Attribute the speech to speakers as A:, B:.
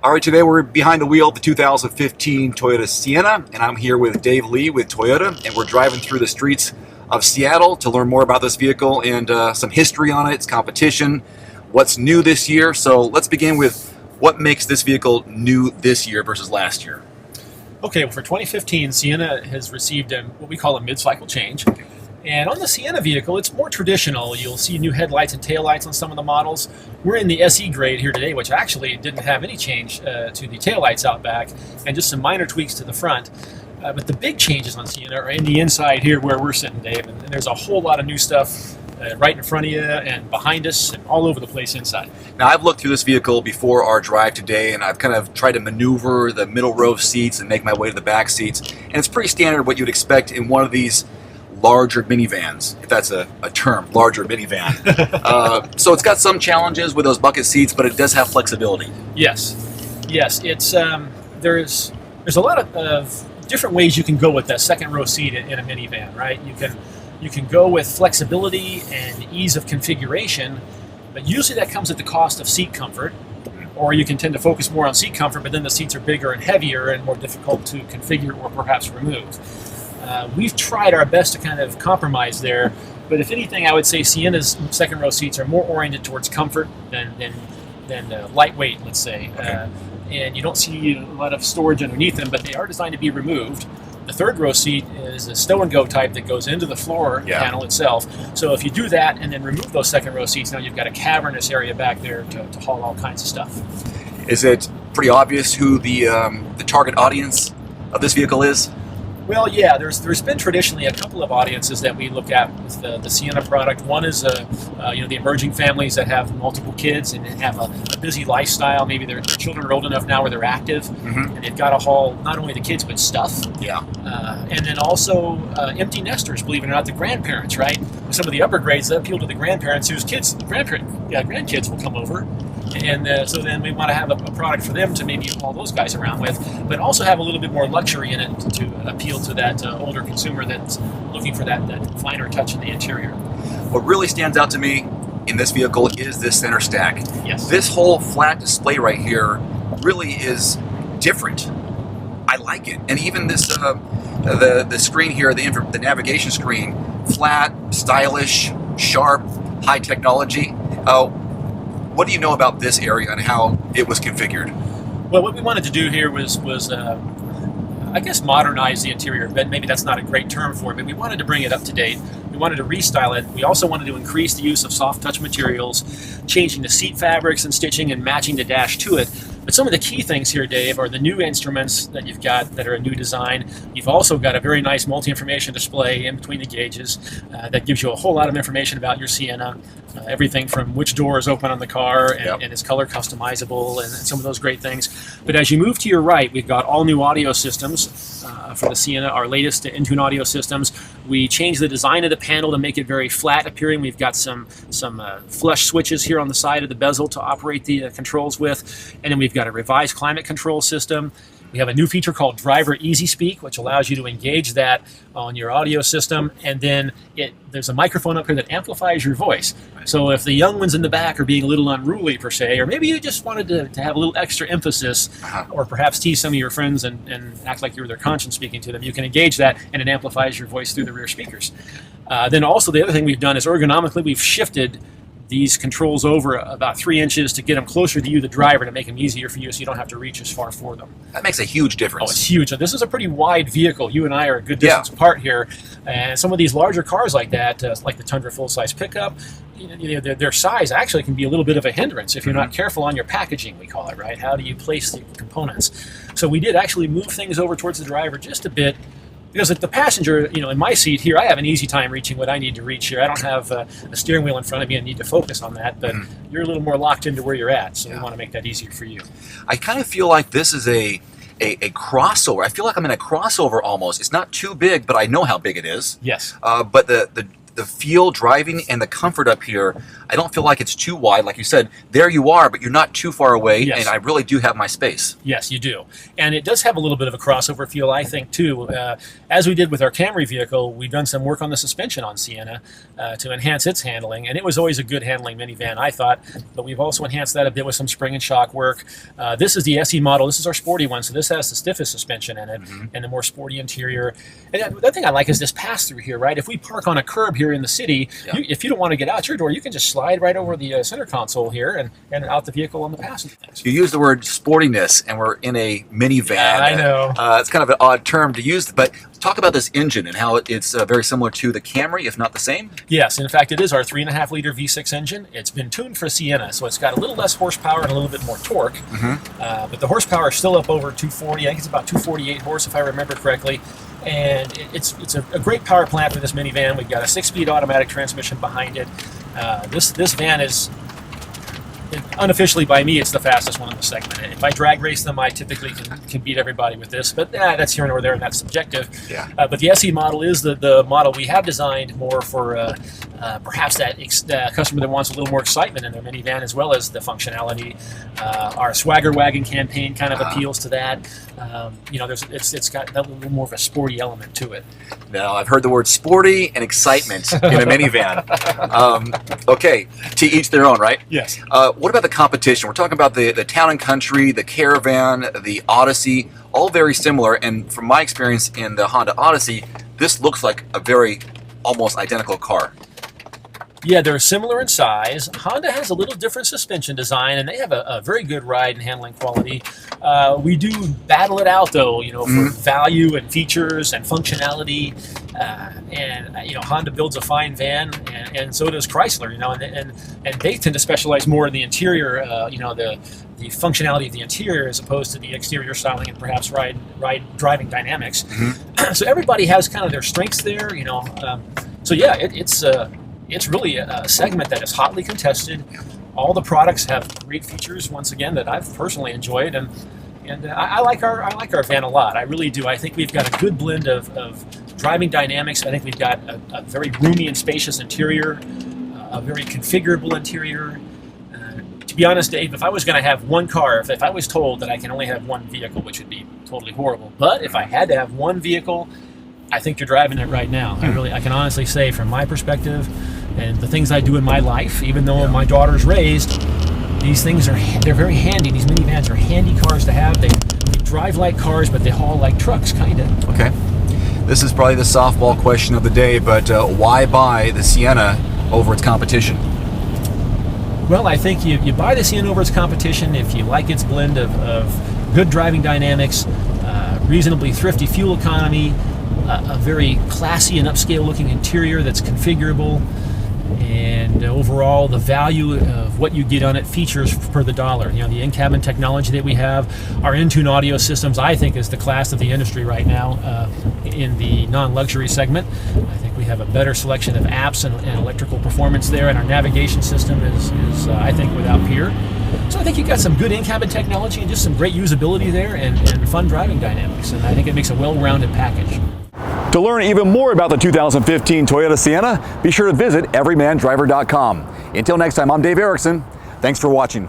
A: All right, today we're behind the wheel of the 2015 Toyota Sienna, and I'm here with Dave Lee with Toyota, and we're driving through the streets of Seattle to learn more about this vehicle and some history on it, its competition, what's new this year. So let's begin with what makes this vehicle new this year versus last year.
B: Okay, well, for 2015, Sienna has received what we call a mid-cycle change. And on the Sienna vehicle, it's more traditional. You'll see new headlights and taillights on some of the models. We're in the SE grade here today, which actually didn't have any change to the taillights out back and just some minor tweaks to the front. But the big changes on Sienna are in the inside here where we're sitting, Dave. And there's a whole lot of new stuff right in front of you and behind us and all over the place inside.
A: Now, I've looked through this vehicle before our drive today, and I've kind of tried to maneuver the middle row seats and make my way to the back seats. And it's pretty standard what you'd expect in one of these larger minivans, if that's a term, larger minivan. So it's got some challenges with those bucket seats, but it does have flexibility.
B: Yes, it's there's a lot of different ways you can go with that second row seat in a minivan, right? You can go with flexibility and ease of configuration, but usually that comes at the cost of seat comfort. Or you can tend to focus more on seat comfort, but then the seats are bigger and heavier and more difficult to configure or perhaps remove. We've tried our best to kind of compromise there, but if anything, I would say Sienna's second row seats are more oriented towards comfort than lightweight, let's say.
A: Okay.
B: And you don't see a lot of storage underneath them, but they are designed to be removed. The third row seat is a stow and go type that goes into the floor panel itself. So if you do that and then remove those second row seats, now you've got a cavernous area back there to haul all kinds of stuff.
A: Is it pretty obvious who the target audience of this vehicle is?
B: Well, yeah, there's been traditionally a couple of audiences that we look at with the Sienna product. One is the emerging families that have multiple kids and have a busy lifestyle. Maybe their children are old enough now where they're active, and they've got to haul not only the kids but stuff.
A: Yeah.
B: And then also empty nesters, believe it or not, the grandparents, right? Some of the upper grades that appeal to the grandparents whose grandkids will come over. And so then we want to have a product for them to maybe haul those guys around with, but also have a little bit more luxury in it to appeal to that older consumer that's looking for that finer touch in the interior.
A: What really stands out to me in this vehicle is this center stack.
B: Yes.
A: This whole flat display right here really is different. I like it. And even this the screen here, the navigation screen, flat, stylish, sharp, high technology. What do you know about this area and how it was configured?
B: Well, what we wanted to do here was I guess modernize the interior, but maybe that's not a great term for it, but we wanted to bring it up to date. We wanted to restyle it. We also wanted to increase the use of soft touch materials, changing the seat fabrics and stitching and matching the dash to it. But some of the key things here, Dave, are the new instruments that you've got that are a new design. You've also got a very nice multi-information display in between the gauges that gives you a whole lot of information about your Sienna. Everything from which door is open on the car and is color customizable and some of those great things. But as you move to your right, we've got all new audio systems for the Sienna, our latest Intune audio systems. We changed the design of the panel to make it very flat appearing. We've got some flush switches here on the side of the bezel to operate the controls with. And then we've got a revised climate control system. We have a new feature called Driver Easy Speak, which allows you to engage that on your audio system. And then there's a microphone up here that amplifies your voice. So if the young ones in the back are being a little unruly, per se, or maybe you just wanted to have a little extra emphasis, or perhaps tease some of your friends and act like you were their conscience speaking to them, you can engage that, and it amplifies your voice through the rear speakers. Then also the other thing we've done is ergonomically we've shifted these controls over about 3 inches to get them closer to you, the driver, to make them easier for you so you don't have to reach as far for them.
A: That makes a huge difference.
B: Oh, it's huge. This is a pretty wide vehicle. You and I are a good distance apart here. And some of these larger cars like that, like the Tundra full-size pickup, their size actually can be a little bit of a hindrance if you're not careful on your packaging, we call it, right? How do you place the components? So we did actually move things over towards the driver just a bit, because the passenger, in my seat here, I have an easy time reaching what I need to reach here. I don't have a steering wheel in front of me and need to focus on that, but you're a little more locked into where you're at, so we want to make that easier for you.
A: I kind of feel like this is a crossover. I feel like I'm in a crossover almost. It's not too big, but I know how big it is.
B: Yes.
A: But the the feel driving and the comfort up here, I don't feel like it's too wide. Like you said, there you are, but you're not too far away,
B: Yes.
A: and I really do have my space.
B: Yes, you do. And it does have a little bit of a crossover feel, I think, too. As we did with our Camry vehicle, we've done some work on the suspension on Sienna to enhance its handling. And it was always a good handling minivan, I thought. But we've also enhanced that a bit with some spring and shock work. This is the SE model. This is our sporty one. So this has the stiffest suspension in it and the more sporty interior. And the other thing I like is this pass-through here, right? If we park on a curb here in the city, if you don't want to get out your door, you can just slide right over the center console here and out the vehicle on the passenger.
A: You use the word sportiness, and we're in a minivan.
B: Yeah, I know.
A: It's kind of an odd term to use, but talk about this engine and how it's very similar to the Camry, if not the same.
B: Yes, in fact, it is our 3.5-liter V6 engine. It's been tuned for Sienna, so it's got a little less horsepower and a little bit more torque. But the horsepower is still up over 240. I think it's about 248 horse, if I remember correctly. And it's a great power plant for this minivan. We've got a 6-speed automatic transmission behind it. This van is, unofficially by me, it's the fastest one in the segment. If I drag race them, I typically can beat everybody with this, but that's here nor there, and that's subjective. But the SE model is the model we have designed more for perhaps that customer that wants a little more excitement in their minivan, as well as the functionality. Our Swagger Wagon campaign kind of appeals to that. It's got that little more of a sporty element to it.
A: Now, I've heard the word sporty and excitement in a minivan. Okay, to each their own, right?
B: Yes.
A: What about the competition? We're talking about the Town and Country, the Caravan, the Odyssey, all very similar. And from my experience in the Honda Odyssey, this looks like a very almost identical car.
B: Yeah, they're similar in size. Honda has a little different suspension design, and they have a very good ride and handling quality. We do battle it out, though, for value and features and functionality. Honda builds a fine van, and so does Chrysler. And they tend to specialize more in the interior. The functionality of the interior as opposed to the exterior styling and perhaps ride driving dynamics. So everybody has kind of their strengths there. So yeah, it's really a segment that is hotly contested. All the products have great features, once again, that I've personally enjoyed, and I like our van a lot. I really do. I think we've got a good blend of driving dynamics. I think we've got a very roomy and spacious interior, a very configurable interior. To be honest, Dave, if I was going to have one car, if I was told that I can only have one vehicle, which would be totally horrible, but if I had to have one vehicle, I think you're driving it right now. I can honestly say, from my perspective and the things I do in my life, even though my daughter's raised, these things they're very handy. These minivans are handy cars to have. They drive like cars, but they haul like trucks, kind of.
A: Okay. This is probably the softball question of the day, but why buy the Sienna over its competition?
B: Well, I think you buy the Sienna over its competition if you like its blend of good driving dynamics, reasonably thrifty fuel economy, a very classy and upscale looking interior that's configurable, and overall the value of what you get on it, features per the dollar. The in-cabin technology that we have, our in-tune audio systems, I think is the class of the industry right now in the non-luxury segment. I think we have a better selection of apps and electrical performance there, and our navigation system is I think, without peer. So I think you've got some good in-cabin technology and just some great usability there and fun driving dynamics, and I think it makes a well-rounded package.
A: To learn even more about the 2015 Toyota Sienna, be sure to visit everymandriver.com. Until next time, I'm Dave Erickson. Thanks for watching.